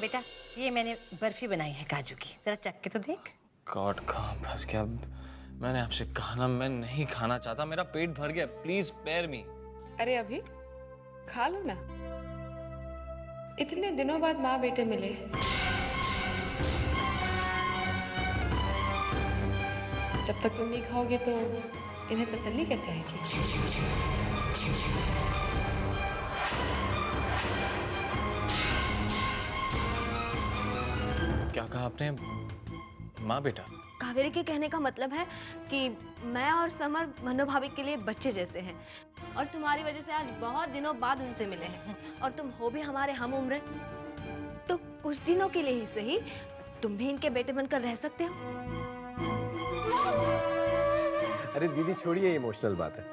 बेटा ये मैंने बर्फी बनाई है काजू की, जरा चख के तो देख। गॉड कहाँ फंस गया। मैंने आपसे कहा ना, मैं नहीं खाना चाहता, मेरा पेट भर गया, प्लीज स्पेयर मी। अरे अभी खा लो ना, इतने दिनों बाद माँ बेटे मिले। जब तक तुम नहीं खाओगे तो इन्हें तसल्ली कैसे आएगी? क्या कहा आपने, माँ बेटा? कावेरी के कहने का मतलब है कि मैं और समर मनु भाभी के लिए बच्चे जैसे हैं और तुम्हारी वजह से आज बहुत दिनों बाद उनसे मिले हैं और तुम हो भी हमारे हम उम्र, तो कुछ दिनों के लिए ही सही तुम भी इनके बेटे बनकर रह सकते हो। अरे दीदी छोड़िए, इमोशनल बात है।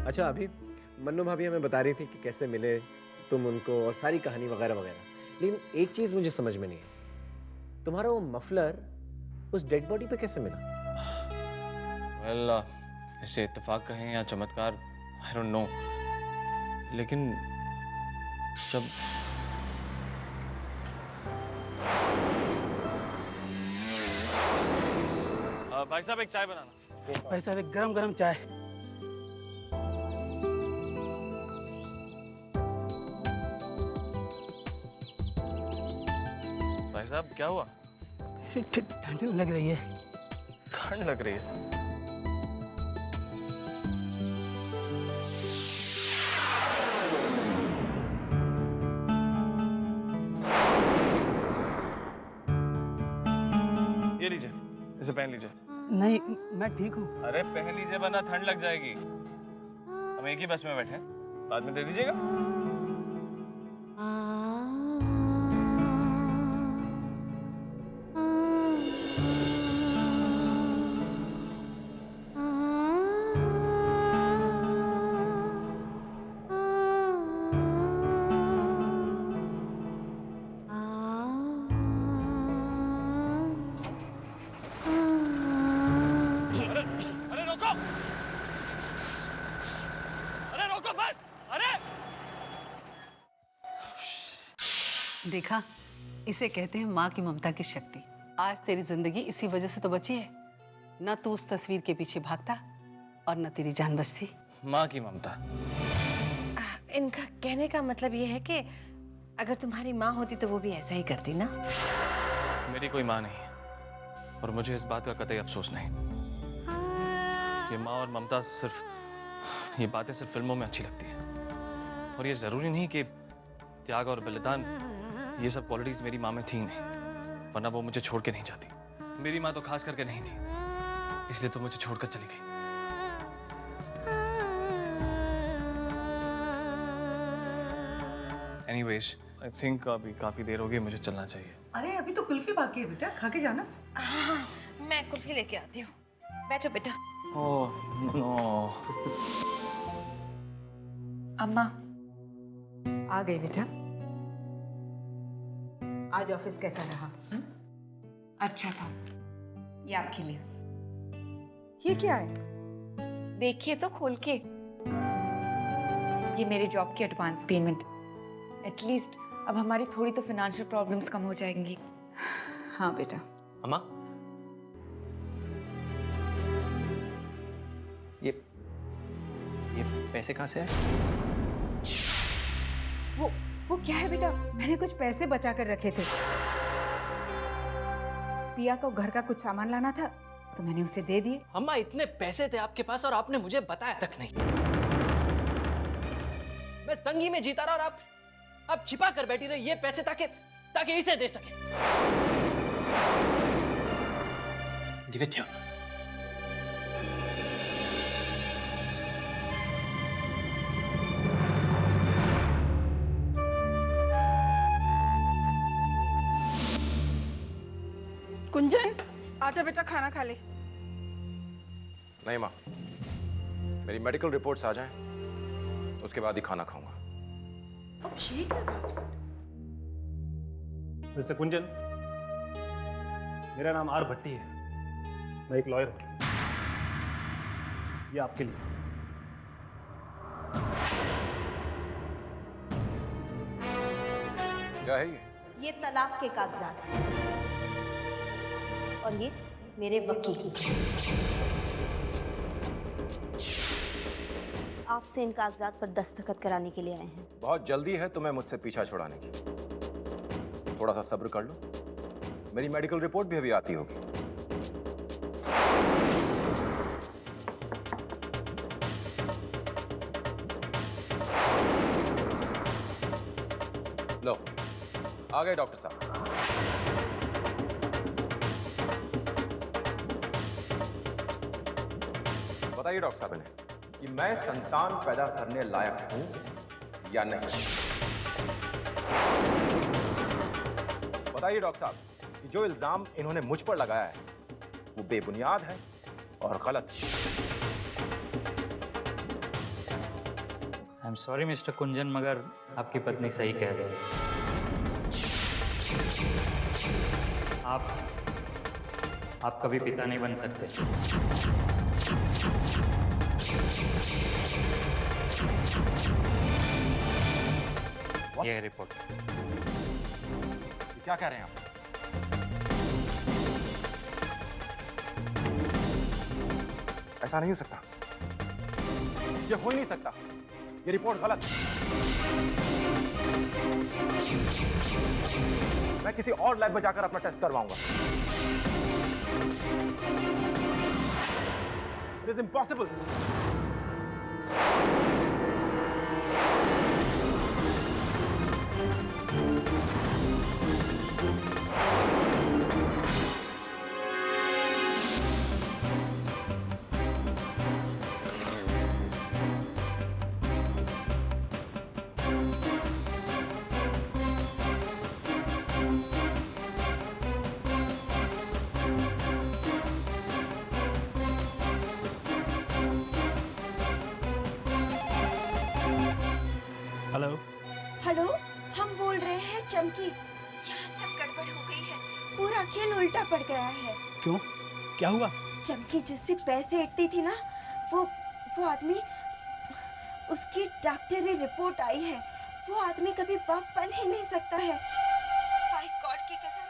अच्छा अभी मन्नू भाभी हमें बता रही थी कि कैसे मिले तुम उनको और सारी कहानी वगैरह वगैरह, लेकिन एक चीज मुझे समझ में नहीं है, तुम्हारा वो मफलर उस डेड बॉडी पे कैसे मिला? वेल इसे इत्तेफाक कहें या चमत्कार, आई डोंट नो, लेकिन जब भाई साहब एक चाय बनाना। भाई साहब एक गरम गरम चाय। भाई साहब क्या हुआ? ठंड लग रही है। ठंड लग रही है? ये लीजिए, इसे पहन लीजिए। नहीं मैं ठीक हूँ। अरे पहन लीजिए वरना ठंड लग जाएगी। हम एक ही बस में बैठे हैं, बाद में दे दीजिएगा। अरे रोको! अरे रोको बस! अरे! देखा, इसे कहते हैं माँ की ममता की शक्ति। आज तेरी जिंदगी इसी वजह से तो बची है, न तू उस तस्वीर के पीछे भागता और न तेरी जान बचती। माँ की ममता। इनका कहने का मतलब ये है कि अगर तुम्हारी माँ होती तो वो भी ऐसा ही करती ना। मेरी कोई माँ नहीं है और मुझे इस बात का कतई अफसोस नहीं। ये माँ और ममता ये बातें सिर्फ फिल्मों में अच्छी लगती है और ये जरूरी नहीं कि त्याग और बलिदान, ये सब क्वालिटीज मेरी माँ में थी नहीं, वरना वो मुझे छोड़ के नहीं जाती। मेरी माँ तो खास करके नहीं थी, इसलिए तो मुझे छोड़कर चली गई। एनीवेज, आई थिंक अभी काफी देर हो गई, मुझे चलना चाहिए। अरे अभी तो कुल्फी बाकी है बेटा, खा के जाना। हाँ, मैं कुल्फी लेके आती हूँ। बैठो बेटा। Oh no. अम्मा आ गई बेटा। आज ऑफिस कैसा रहा? अच्छा था। ये आपके लिए। ये क्या है? देखिए तो खोल के। ये मेरे जॉब की एडवांस पेमेंट। एटलीस्ट अब हमारी थोड़ी तो फाइनेंशियल प्रॉब्लम्स कम हो जाएंगी। हाँ बेटा। अम्मा, ये पैसे कहाँ से आए? वो क्या है बेटा? मैंने कुछ पैसे बचा कर रखे थे। पिया को घर का कुछ सामान लाना था तो मैंने उसे दे दिए। अम्मा इतने पैसे थे आपके पास और आपने मुझे बताया तक नहीं। मैं तंगी में जीता रहा और आप छिपा कर बैठी रही ये पैसे ताकि इसे दे सके। दिव्या, कुंजन आजा बेटा, खाना खा ले। नहीं माँ, मेरी मेडिकल रिपोर्ट्स आ जाएं, उसके बाद ही खाना खाऊंगा। अब ये क्या बात? मिस्टर कुंजन, मेरा नाम आर भट्टी है, मैं एक लॉयर हूं। ये आपके लिए। क्या है ये? ये तलाक के कागजात हैं और ये मेरे वकील। आपसे इन कागजात पर दस्तखत कराने के लिए आए हैं। बहुत जल्दी है तुम्हें मुझसे पीछा छुड़ाने की। थोड़ा सा सब्र कर लो, मेरी मेडिकल रिपोर्ट भी अभी आती होगी। लो, आ गए डॉक्टर साहब। बताइए डॉक्टर साहब इन्हें कि मैं संतान पैदा करने लायक हूं या नहीं। बताइए डॉक्टर साहब कि जो इल्जाम इन्होंने मुझ पर लगाया है वो बेबुनियाद है और गलत है। आई एम सॉरी मिस्टर कुंजन, मगर आपकी पत्नी सही कह रही है। आप कभी पिता नहीं बन सकते। ये रिपोर्ट। क्या कह रहे हैं आप? ऐसा नहीं हो सकता, ये हो ही नहीं सकता, ये रिपोर्ट गलत है। मैं किसी और लैब में जाकर अपना टेस्ट करवाऊंगा। It is impossible. Hello hello, हम बोल रहे हैं चमकी। यहाँ सब गड़बड़ हो गई है, पूरा खेल उल्टा पड़ गया है। क्यों, क्या हुआ? चमकी जिससे पैसे इटती थी ना, वो आदमी, उसकी डॉक्टरी रिपोर्ट आई है। वो आदमी कभी बाप बन ही नहीं सकता है। बाय गॉड की कसम,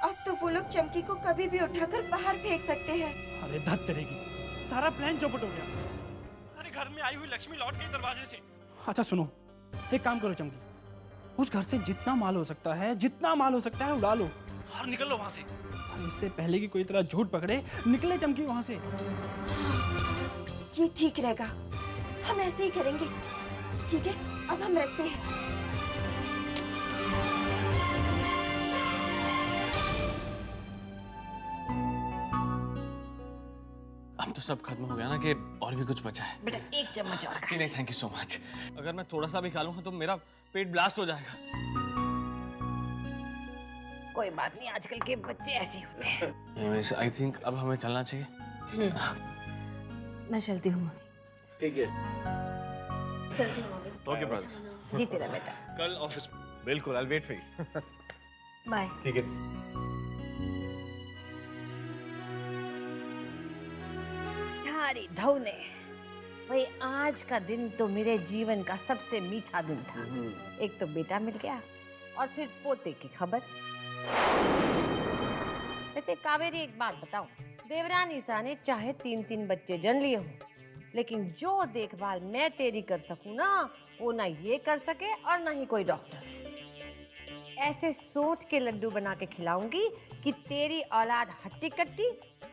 अब तो वो लोग चमकी को कभी भी उठाकर बाहर फेंक सकते हैं। अरे धत करेगी, सारा प्लान चौपट हो गया। अरे घर में आई हुई लक्ष्मी लौट गई दरवाजे से। अच्छा सुनो, एक काम करो चमकी, उस घर से जितना माल हो सकता है उड़ा लो और निकल लो वहां से। इससे पहले कि कोई तरह झूठ पकड़े, निकले चमकी वहां से। ये ठीक रहेगा, हम ऐसे ही करेंगे। ठीक है, अब हम रखते हैं। अब तो सब खत्म हो गया ना कि और भी कुछ बचा है? बेटा एक चम्मच और खा। नहीं थैंक यू सो मच। अगर मैं थोड़ा सा भी खा लूंगा तो मेरा पेट ब्लास्ट हो जाएगा। कोई बात नहीं, आजकल के बच्चे ऐसे होते हैं। आई थिंक अब हमें चलना चाहिए। मैं चलती हूँ। ठीक है, चलती हूँ मम्मी। Okay brother. जीते रह बेटा। कल ऑफिस में। बिल्कुल, I wait for you. Bye. ठीक है। हरी धौने, भाई आज का दिन तो मेरे जीवन का सबसे मीठा दिन था। एक तो बेटा मिल गया और फिर पोते की खबर। वैसे कावेरी एक बात बताऊं, देवरानी सा ने चाहे 3-3 बच्चे जन लिए हों, लेकिन जो देखभाल मैं तेरी कर सकूं ना, वो ना ये कर सके और ना ही कोई डॉक्टर। ऐसे सोच के लड्डू बना के खिलाऊंगी कि तेरी औलाद हट्टी कट्टी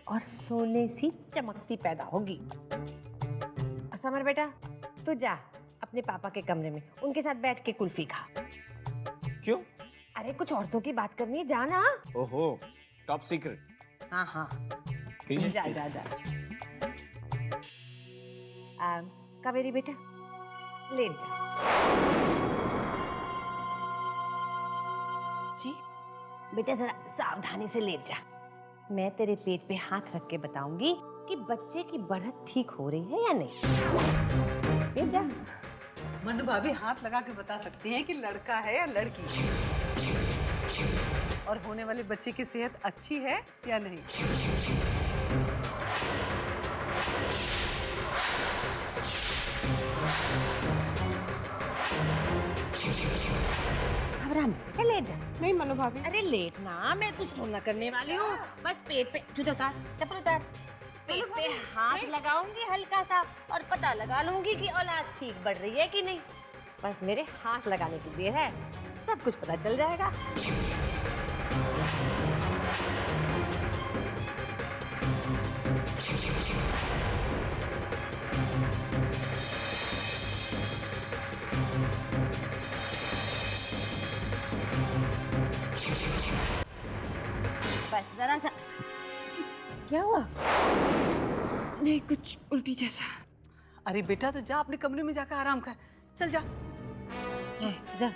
और सोने सी चमकती पैदा होगी। समर बेटा, तू जा अपने पापा के कमरे में, उनके साथ बैठ के कुल्फी खा। क्यों? अरे कुछ औरतों की बात करनी है, जाना। ओहो, टॉप सीक्रेट। हाँ हाँ, जा जा जा। कावेरी बेटा, लेट जा। जी बेटा जरा सावधानी से लेट जा। मैं तेरे पेट पे हाथ रख के बताऊंगी कि बच्चे की बढ़त ठीक हो रही है या नहीं। लेट जा। मनु भाभी हाथ लगा के बता सकती हैं कि लड़का है या लड़की, और होने वाले बच्चे की सेहत अच्छी है या नहीं। आराम से लेट जा। नहीं मनु भाभी। अरे लेट ना, मैं कुछ थोड़ा करने वाली हूँ। बस पेट पे जूते उतार, चप्पल उतार, पेट पे हाथ लगाऊंगी हल्का सा और पता लगा लूंगी कि औलाद ठीक बढ़ रही है कि नहीं। बस मेरे हाथ लगाने की देर है, सब कुछ पता चल जाएगा। बस जरा सा। क्या हुआ? नहीं कुछ उल्टी जैसा। अरे बेटा तो जा अपने कमरे में जाकर आराम कर, चल जा। जा।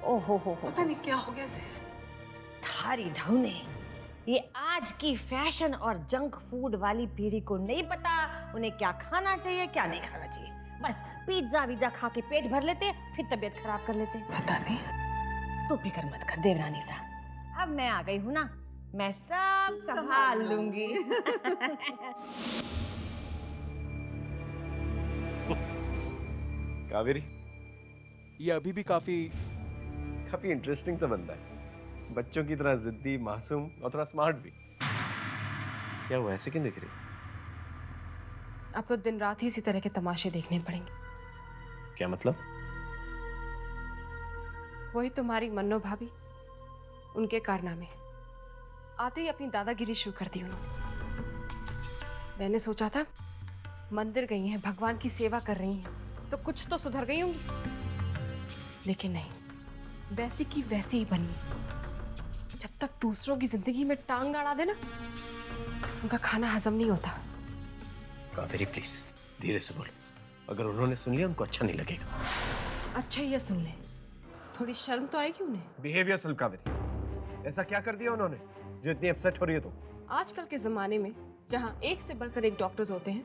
ओहो हो पता नहीं क्या हो गया इसे। थारी धौने, ये आज की फैशन और जंक फूड वाली पीढ़ी को नहीं पता उन्हें क्या खाना चाहिए क्या नहीं खाना चाहिए। बस पिज्जा विज्जा खा के पेट भर लेते, फिर तबीयत खराब कर लेते। पता नहीं। तू फिक्र मत कर देवरानी सा, अब मैं आ गई हूँ ना, मैं सब संभाल लूंगी। कावेरी, ये अभी भी काफी इंटरेस्टिंग सा बंदा है, बच्चों की तरह जिद्दी, मासूम और थोड़ा स्मार्ट भी। क्या हुआ, ऐसे क्यों दिख रही? अब तो दिन रात ही इसी तरह के तमाशे देखने पड़ेंगे। क्या मतलब? वही तुम्हारी मन्नो भाभी, उनके कारनामे। आते ही अपनी दादागिरी शुरू कर दी उन्होंने। मैंने सोचा था मंदिर गई हैं, भगवान की सेवा कर रही हैं, तो कुछ तो सुधर गई होंगी, लेकिन नहीं, वैसी की वैसी ही बनी। जब तक दूसरों की जिंदगी में टांग अड़ा देना, उनका खाना हजम नहीं होता। कावेरी प्लीज धीरे से बोलो, अगर उन्होंने सुन लिया उनको अच्छा नहीं लगेगा। अच्छा ये सुन ले, थोड़ी शर्म तो आएगी उन्हें। बिहेव योरसेल्फ कावेरी, ऐसा क्या कर दिया उन्होंने जो इतनी अपसेट हो रही है तुम? आजकल के जमाने में जहाँ एक से बढ़कर एक डॉक्टर्स होते हैं,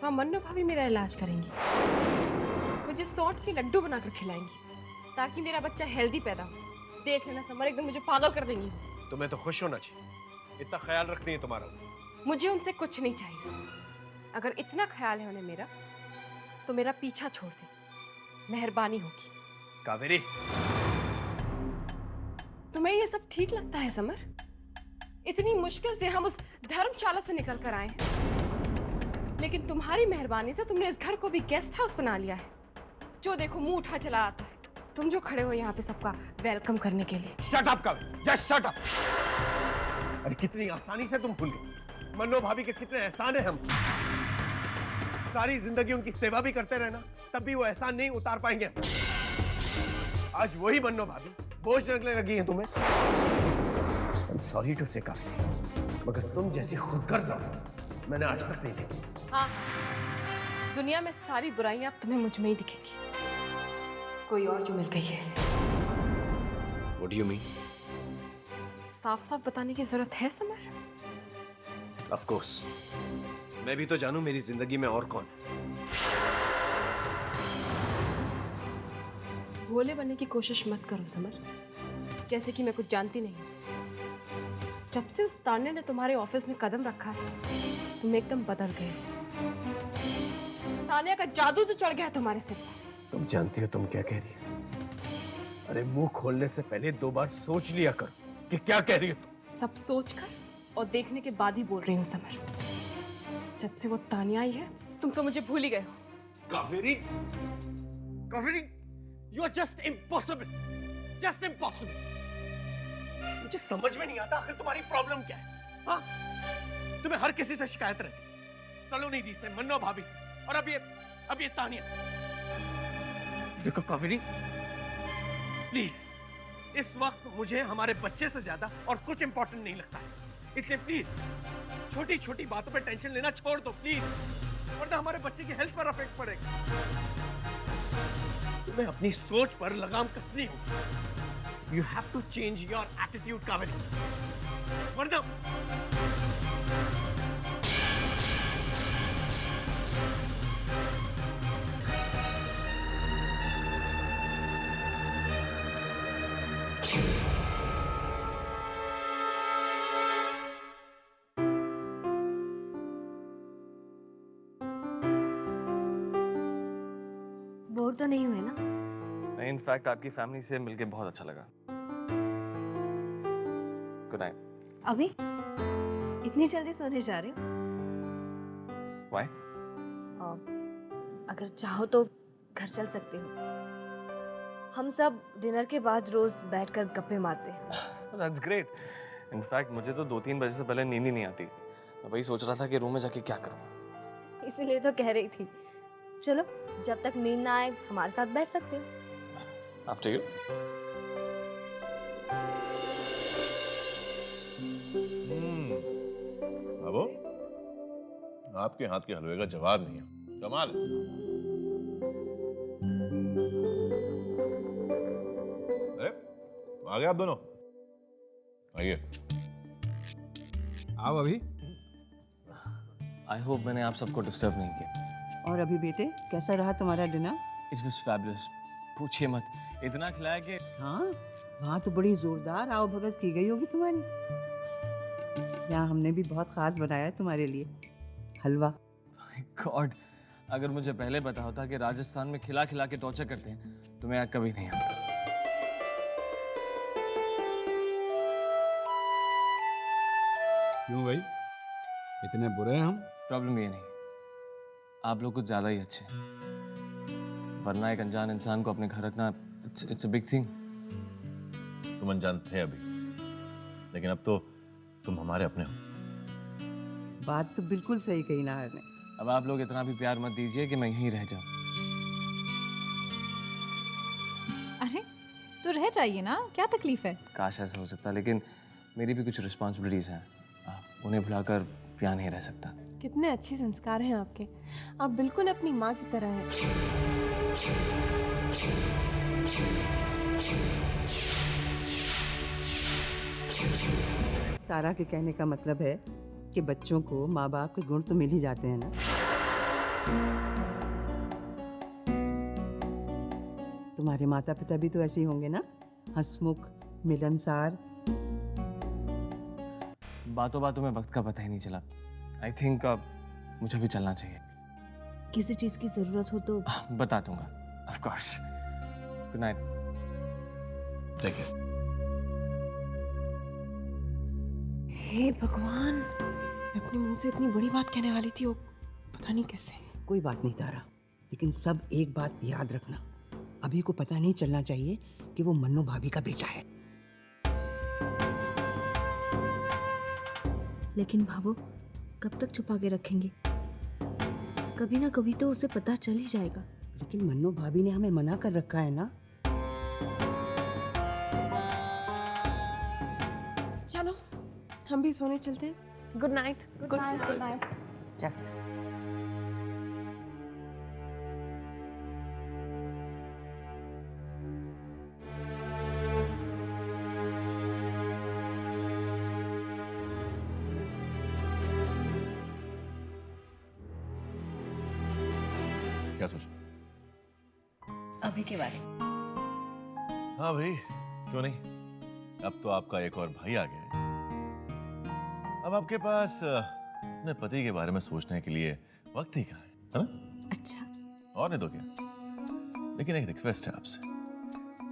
वहाँ मन्नो भाभी मेरा इलाज करेंगी, मुझे सौंठ के लड्डू बनाकर खिलाएंगी ताकि मेरा बच्चा हेल्दी पैदा हो। देख लेना समर, एकदम मुझे पागल कर देंगी। तुम्हें तो खुश होना चाहिए, इतना ख्याल रखती है तुम्हारा। मुझे उनसे कुछ नहीं चाहिए। अगर इतना ख्याल है उन्हें मेरा, तो मेरा पीछा छोड़ दे, मेहरबानी होगी। कावेरी, तुम्हें ये सब ठीक लगता है समर? इतनी मुश्किल से हम उस धर्मशाला से निकल कर आए हैं, लेकिन तुम्हारी मेहरबानी से तुमने इस घर को भी गेस्ट हाउस बना लिया है। जो देखो मुंह उठा चला आता है। तुम जो खड़े हो यहाँ पे सबका वेलकम करने के लिए। Shut up Kaveri, just shut up. अरे कितनी आसानी से तुम भूल गई मन्नो भाभी के कितने एहसान है हम। सारी जिंदगी उनकी सेवा भी करते रहना, तब भी वो एहसान नहीं उतार पाएंगे। आज वही मन्नो भाभी बोझ लगने लगी है तुम्हें। सॉरी टू से कावेरी, मगर तुम जैसी खुदगर्ज औरत मैंने आज तक नहीं देखी। हाँ, दुनिया में सारी बुराइयां अब तुम्हें मुझ में ही दिखेगी। कोई और जो मिल गई है। What do you mean? साफ साफ बताने की जरूरत है समर? Of course. मैं भी तो जानूं मेरी जिंदगी में और कौन है। भोले बनने की कोशिश मत करो समर, जैसे कि मैं कुछ जानती नहीं। जब से उस तान्या ने तुम्हारे ऑफिस में कदम रखा है, तुम एकदम बदल गए। तान्या का जादू तो चढ़ गया है तुम्हारे सिर पर। तुम जानती हो तुम क्या कह रही हो? अरे मुंह खोलने से पहले 2 बार सोच लिया करो कि क्या कह रही हो तुम। सब सोचकर और देखने के बाद ही बोल रही हूँ समर। जब से वो तान्या आई है, तुम तो मुझे भूल ही गए हो। Kaveri, Kaveri, you are just impossible, just impossible. मुझे समझ में नहीं आता आखिर तुम्हारी प्रॉब्लम क्या है? हाँ? तुम्हें हर किसी से शिकायत रहती, सलोनी दी से, मन्नो भाभी से, और अब ये तान्या। देखो कावेरी, प्लीज, इस वक्त मुझे हमारे बच्चे से ज्यादा और कुछ इंपॉर्टेंट नहीं लगता है, इसलिए प्लीज छोटी छोटी बातों पे टेंशन लेना छोड़ दो प्लीज, वरना हमारे बच्चे की हेल्थ पर इफेक्ट पड़ेगा। तुम्हें अपनी सोच पर लगाम कसनी होगी। You have to change your attitude, Kaveri, वरना बोर तो नहीं हुए ना? इनफैक्ट आपकी फैमिली से मिलके बहुत अच्छा लगा। Good night. अभी इतनी जल्दी सोने जा रहे हो? Why? अगर चाहो तो घर चल सकते हो। हम सब डिनर के बाद रोज बैठकर गप्पे मारते हैं। That's great. इनफैक्ट मुझे तो 2-3 बजे से पहले नींद ही नहीं आती। मैं वही सोच रहा था कि रूम में जाके क्या करूँ। इसीलिए तो कह रही थी। चलो जब तक नींद ना आए हमारे साथ बैठ सकते हो। After you. बाबू, आपके हाथ के हलवे का जवाब नहीं है। कमाल है। अरे आ गए आप दोनों, आइए। आओ अभी। आई होप मैंने आप सबको डिस्टर्ब नहीं किया। और अभी बेटे कैसा रहा तुम्हारा डिनर? It was fabulous. पूछिए मत, इतना खिलाया कि हाँ, वहाँ तो बड़ी जोरदार आओ भगत की गई होगी तुम्हारी। यहाँ हमने भी बहुत खास बनाया है तुम्हारे लिए हलवा। गॉड, अगर मुझे पहले पता होता कि राजस्थान में खिला खिला के टॉर्चर करते हैं तो मैं यहाँ कभी नहीं आता। क्यों भाई, इतने बुरे हैं हम? प्रॉब्लम ये नहीं, आप लोग कुछ ज्यादा ही अच्छे हैं। वरना एक अनजान इंसान को अपने घर रखना इट्स अ बिग थिंग। तुम अनजान थे अभी, लेकिन अब तो तुम हमारे अपने हो। बात तो बिल्कुल सही कही नाहर ने। अब आप लोग इतना भी प्यार मत दीजिए कि मैं यहीं रह जाऊं। अरे तो रह जाइए ना, क्या तकलीफ है? काश ऐसा हो सकता, लेकिन मेरी भी कुछ रिस्पॉन्सिबिलिटीज हैं। उन्हें भुलाकर यहाँ नहीं रह सकता। कितने अच्छे संस्कार हैं आपके। आप बिल्कुल अपनी माँ की तरह हैं। तारा के कहने का मतलब है कि बच्चों को माँ बाप के गुण तो मिल ही जाते हैं ना। तुम्हारे माता पिता भी तो ऐसे ही होंगे ना, हंसमुख, मिलनसार। बातों बातों में वक्त का पता ही नहीं चला। आई थिंक मुझे भी चलना चाहिए। किसी चीज की जरूरत हो तो बता दूंगा, of course. Good night. Take care. हे भगवान, मैं अपने मुंह से इतनी बड़ी बात कहने वाली थी, वो पता नहीं कैसे। कोई बात नहीं तारा, लेकिन सब एक बात याद रखना, अभी को पता नहीं चलना चाहिए कि वो मन्नू भाभी का बेटा है। लेकिन भाभो, कब तक छुपा के रखेंगे? कभी ना कभी तो उसे पता चल ही जाएगा। लेकिन मन्नू भाभी ने हमें मना कर रखा है ना। चलो हम भी सोने चलते हैं। Good night. Good night. Good night. चल। क्या सोच? अभी के बारे में। हाँ भाई, क्यों नहीं। अब तो आपका एक और भाई आ गया है। अब आपके पास अपने पति के बारे में सोचने के लिए वक्त ही कहाँ है ना? अच्छा। और नहीं तो क्या। लेकिन एक रिक्वेस्ट है आपसे,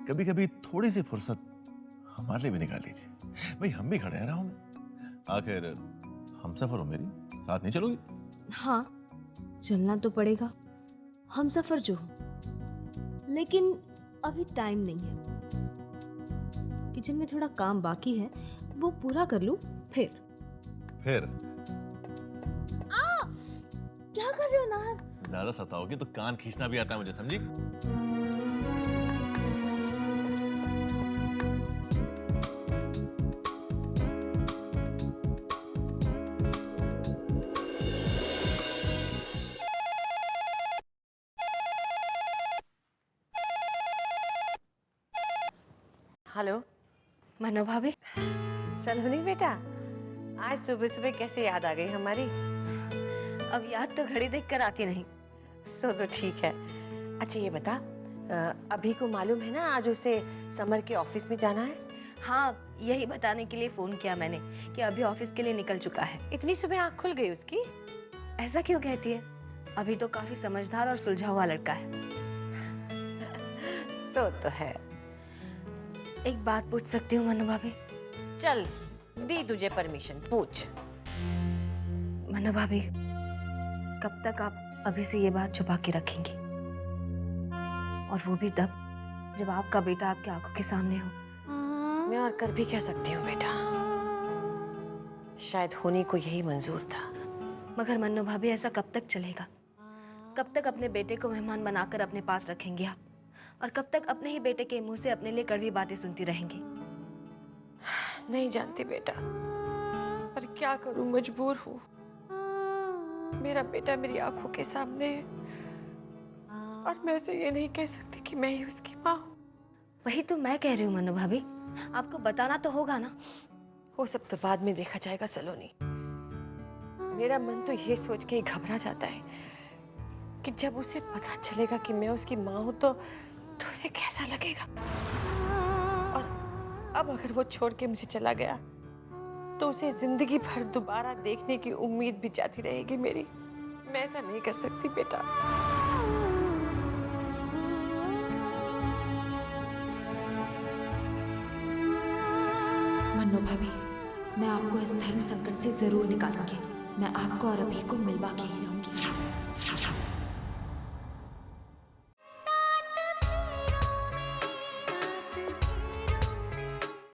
कभी कभी थोड़ी सी फुर्सत हमारे लिए भी निकाल लीजिए। भाई हम भी खड़े हैं राहों में, आखिर हम सफर हो मेरी, साथ नहीं चलोगी? हाँ, चलना तो पड़ेगा, हम सफर जो हो। लेकिन अभी टाइम नहीं है। किचन में थोड़ा काम बाकी है, वो पूरा कर लूं फिर। क्या कर रहे हो नाहर? ज्यादा सताओगे तो कान खींचना भी आता है मुझे, समझी? हेलो मनो भाभी। सलोनी बेटा, आज सुबह सुबह कैसे याद आ गई हमारी? अब याद तो घड़ी देखकर आती नहीं। सो तो ठीक है। अच्छा ये बता, अभी को मालूम है ना आज उसे समर के ऑफिस में जाना है? हाँ, यही बताने के लिए फोन किया मैंने कि अभी ऑफिस के लिए निकल चुका है। इतनी सुबह आँख खुल गई उसकी? ऐसा क्यों कहती है? अभी तो काफी समझदार और सुलझा हुआ लड़का है। सो तो है। एक बात पूछ सकती हूँ मनु भाभी? चल, दी तुझे परमिशन, पूछ। मनु भाभी, कब तक आप अभी से ये बात छुपा के रखेंगी? और वो भी तब जब आपका बेटा आपकी आंखों के सामने हो। मैं और कर भी कह सकती हूँ बेटा, शायद होनी को यही मंजूर था। मगर मन्नू भाभी, ऐसा कब तक चलेगा? कब तक अपने बेटे को मेहमान बनाकर अपने पास रखेंगी आप? और कब तक अपने ही बेटे के मुंह से अपने लिए कड़वी बातें सुनती रहेंगी? नहीं जानती बेटा, पर क्या करूं, मजबूर हूँ। मेरा बेटा मेरी आंखों के सामने है और मैं उसे ये नहीं कह सकती कि मैं ही उसकी माँ हूँ। वही तो मैं कह रही हूँ मन्नू भाभी, आपको बताना तो होगा ना। वो सब तो बाद में देखा जाएगा सलोनी। मेरा मन तो ये सोच के ही घबरा जाता है कि जब उसे पता चलेगा कि मैं उसकी माँ हूं तो उसे कैसा लगेगा। और अब अगर वो छोड़ के मुझे चला गया तो उसे जिंदगी भर दोबारा देखने की उम्मीद भी जाती रहेगी मेरी। मैं ऐसा नहीं कर सकती बेटा। मन्नू भाभी, मैं आपको इस धर्म संकट से जरूर निकालूंगी। मैं आपको और अभी को मिलवा के ही रहूंगी।